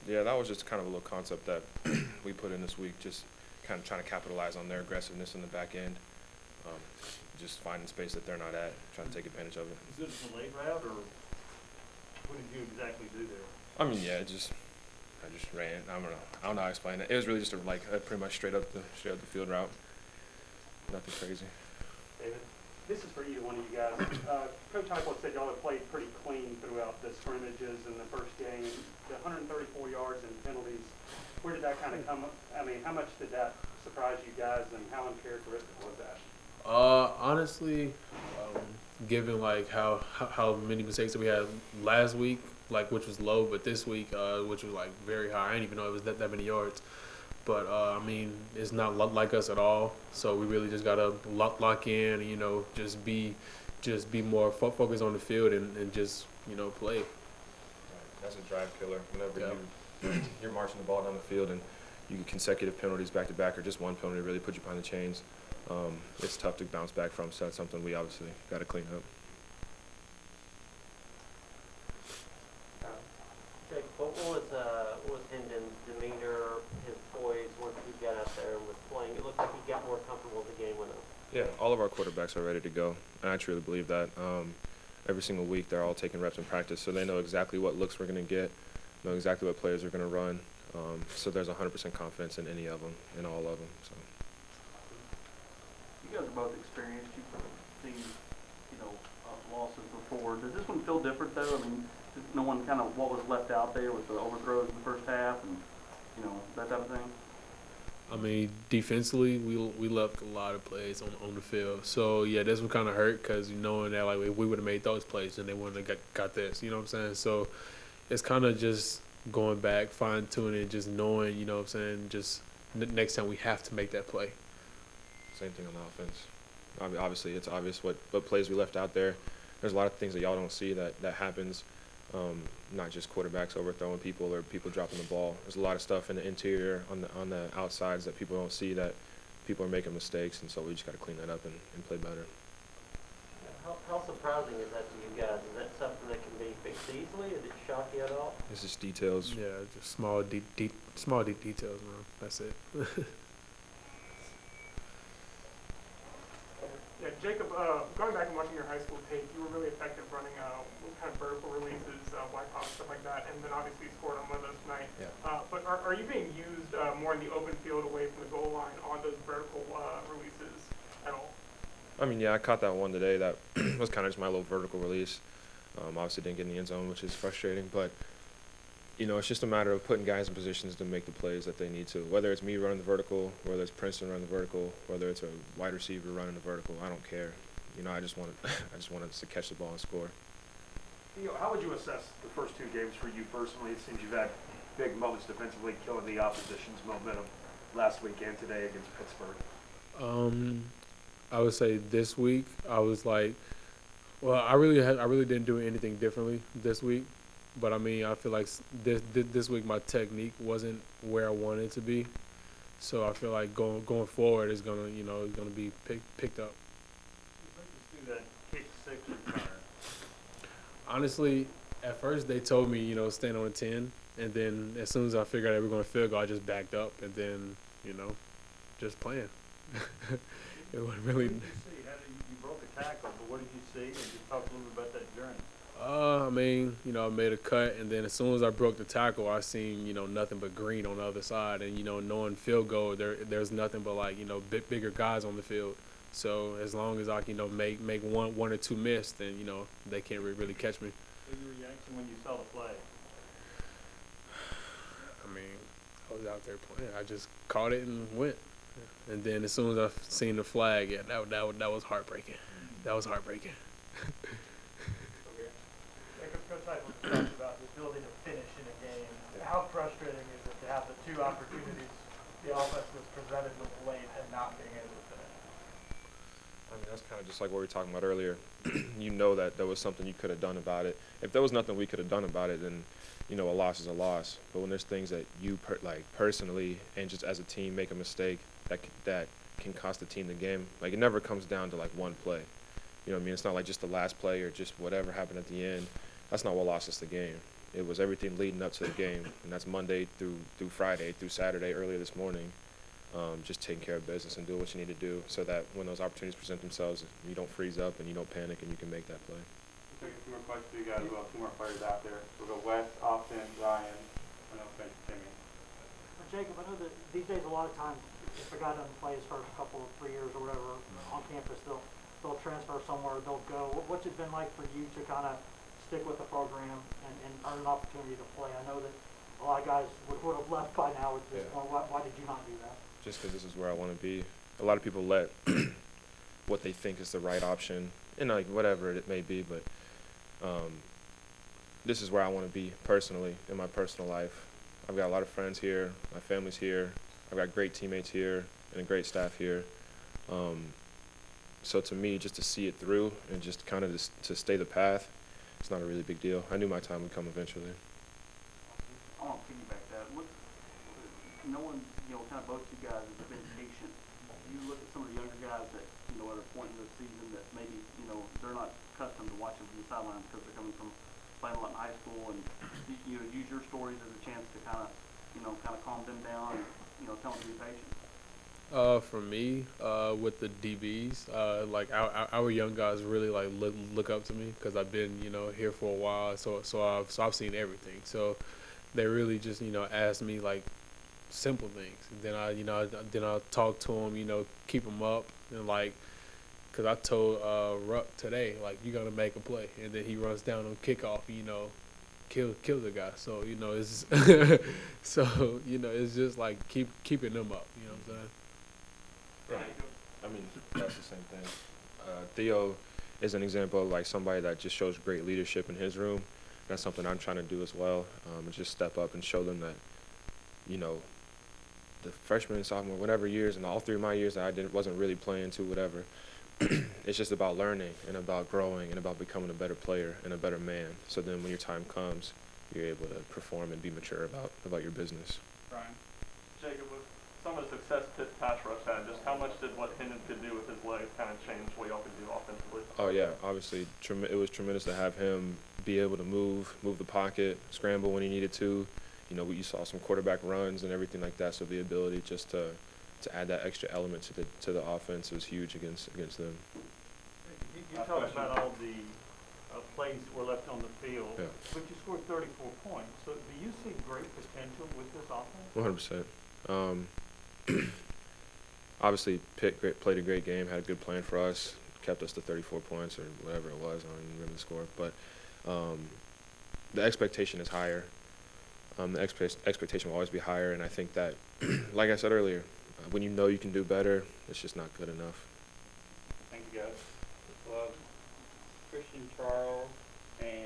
Yeah, that was just kind of a little concept that we put in this week, just kind of trying to capitalize on their aggressiveness in the back end, um, just finding space that they're not at, trying to take advantage of it. Is it a late route, or what did you exactly do there? I mean, yeah, I just ran. I don't know how to explain it. It was really just a pretty much straight up the field route. Nothing crazy. David, this is for either one of you guys. Coach Heupel said y'all have played pretty clean throughout the scrimmages in the first game. The 134 yards and penalties, where did that kind of come? I mean, how much did that surprise you guys, and how uncharacteristic was that? Honestly, given like how many mistakes that we had last week, like which was low, but this week, which was like very high. I didn't even know it was that many yards. But I mean, it's not like us at all. So we really just gotta lock in, and, just be more focused on the field and just play. Right. That's a drive killer. Whenever you're marching the ball down the field and you get consecutive penalties back to back, or just one penalty really put you behind the chains. It's tough to bounce back from. So that's something we obviously got to clean up. Jake, what was Hendon's demeanor, his poise once he got out there and was playing? It looked like he got more comfortable as the game went on. Yeah, all of our quarterbacks are ready to go, and I truly believe that. Every single week, they're all taking reps in practice, so they know exactly what looks we're going to get, know exactly what players are going to run. So there's 100% confidence in any of them, in all of them. So. You guys are both experienced. You've seen, losses before. Does this one feel different, though? I mean, knowing kind of what was left out there with the overthrows in the first half and, that type of thing? I mean, defensively, we left a lot of plays on the field. So, yeah, this one kind of hurt because knowing that, like, if we would have made those plays, then they wouldn't have got this. You know what I'm saying? So it's kind of just going back, fine-tuning, just knowing, just next time we have to make that play. Same thing on the offense. Obviously, it's obvious what plays we left out there. There's a lot of things that y'all don't see that happens, not just quarterbacks overthrowing people or people dropping the ball. There's a lot of stuff in the interior, on the outsides that people don't see, that people are making mistakes, and so we just got to clean that up and play better. How surprising is that to you guys? Is that something that can be fixed easily? Did it shock you at all? It's just details. Yeah, just small details, man. That's it. Yeah, Jacob, going back and watching your high school tape, you were really effective running kind of vertical releases, wide pops, stuff like that, and then obviously you scored on one of those tonight. Yeah. But are you being used more in the open field away from the goal line on those vertical releases at all? I mean, yeah, I caught that one today. That was kind of just my little vertical release. Obviously didn't get in the end zone, which is frustrating, but it's just a matter of putting guys in positions to make the plays that they need to. Whether it's me running the vertical, whether it's Princeton running the vertical, whether it's a wide receiver running the vertical, I don't care. I just wanted to catch the ball and score. How would you assess the first two games for you personally? It seems you've had big moments defensively, killing the opposition's momentum last week and today against Pittsburgh. I would say this week I was like, well, I really didn't do anything differently this week. But, I mean, I feel like this week my technique wasn't where I wanted it to be. So I feel like going forward is going to be picked up. You do that kick six return. Honestly, at first they told me, stand on a 10. And then as soon as I figured out we were going to field goal, I just backed up. And then, just playing. It wasn't really. What did you see? You broke a tackle, but what did you see? And just talk a little bit about that journey. I mean, I made a cut, and then as soon as I broke the tackle, I seen, nothing but green on the other side. And, knowing field goal, there's nothing but, like, bigger guys on the field. So as long as I can, make one or two miss, then, they can't really catch me. What was your reaction when you saw the play? I mean, I was out there playing. I just caught it and went. And then as soon as I seen the flag, yeah, that was heartbreaking. That was heartbreaking. Coach Heupel talked about the ability to finish in a game. How frustrating is it to have the two opportunities the offense was presented with late and not being able to finish? I mean, that's kind of just like what we were talking about earlier. That there was something you could have done about it. If there was nothing we could have done about it, then, a loss is a loss. But when there's things that you personally and just as a team make a mistake that can cost the team the game, like, it never comes down to, like, one play. You know what I mean? It's not like just the last play or just whatever happened at the end. That's not what lost us the game. It was everything leading up to the game, and that's Monday through Friday, through Saturday, earlier this morning. Just taking care of business and doing what you need to do so that when those opportunities present themselves, you don't freeze up and you don't panic and you can make that play. I'll take a few more questions for you guys. We'll have two more players out there. So we'll go West, Austin, Ryan, and offense, Timmy. Jacob, I know that these days a lot of times if a guy doesn't play his first couple of 3 years or whatever on campus, they'll transfer somewhere, they'll go. What's it been like for you to kind of stick with the program and earn an opportunity to play? I know that a lot of guys would have left by now at this point. Why did you not do that? Just because this is where I want to be. A lot of people let what they think is the right option, and like whatever it may be, but this is where I want to be personally in my personal life. I've got a lot of friends here, my family's here, I've got great teammates here and a great staff here. So to me, just to see it through and just kind of to stay the path, it's not a really big deal. I knew my time would come eventually. I want to piggyback that. Knowing, kind of both you guys have been patient. You look at some of the younger guys that, at a point in the season that maybe, they're not accustomed to watching from the sidelines because they're coming from playing a lot in high school, and use your stories as a chance to kind of calm them down and, tell them to be patient. For me, with the DBs, like our young guys really like look up to me because I've been here for a while, so I've seen everything. So they really just ask me like simple things, and then I talk to them, keep them up, and like, cause I told Ruck today like you gotta make a play, and then he runs down on kickoff, kill the guy. So it's so it's just like keeping them up. You know what I'm saying? I mean, that's the same thing. Theo is an example of like somebody that just shows great leadership in his room. That's something I'm trying to do as well, and just step up and show them that, the freshman and sophomore, whatever years, and all 3 of my years that I wasn't really playing to whatever, it's just about learning and about growing and about becoming a better player and a better man. So then when your time comes, you're able to perform and be mature about your business. Ryan. Jacob, with some of the success Pitt's pass rush had, just how much did what Hendon could do with his legs kind of change what y'all could do offensively? Oh, yeah. Obviously, it was tremendous to have him be able to move the pocket, scramble when he needed to. You saw some quarterback runs and everything like that, so the ability just to add that extra element to the offense was huge against them. You talked about all the plays that were left on the field, Yeah. but you scored 34 points. So do you see great potential with this offense? 100%. Obviously, Pitt played a great game, had a good plan for us, kept us to 34 points or whatever it was. I don't even remember the score. But the expectation is higher. The expectation will always be higher, and I think that, like I said earlier, when you can do better, it's just not good enough. Thank you, guys. Christian, Charles, and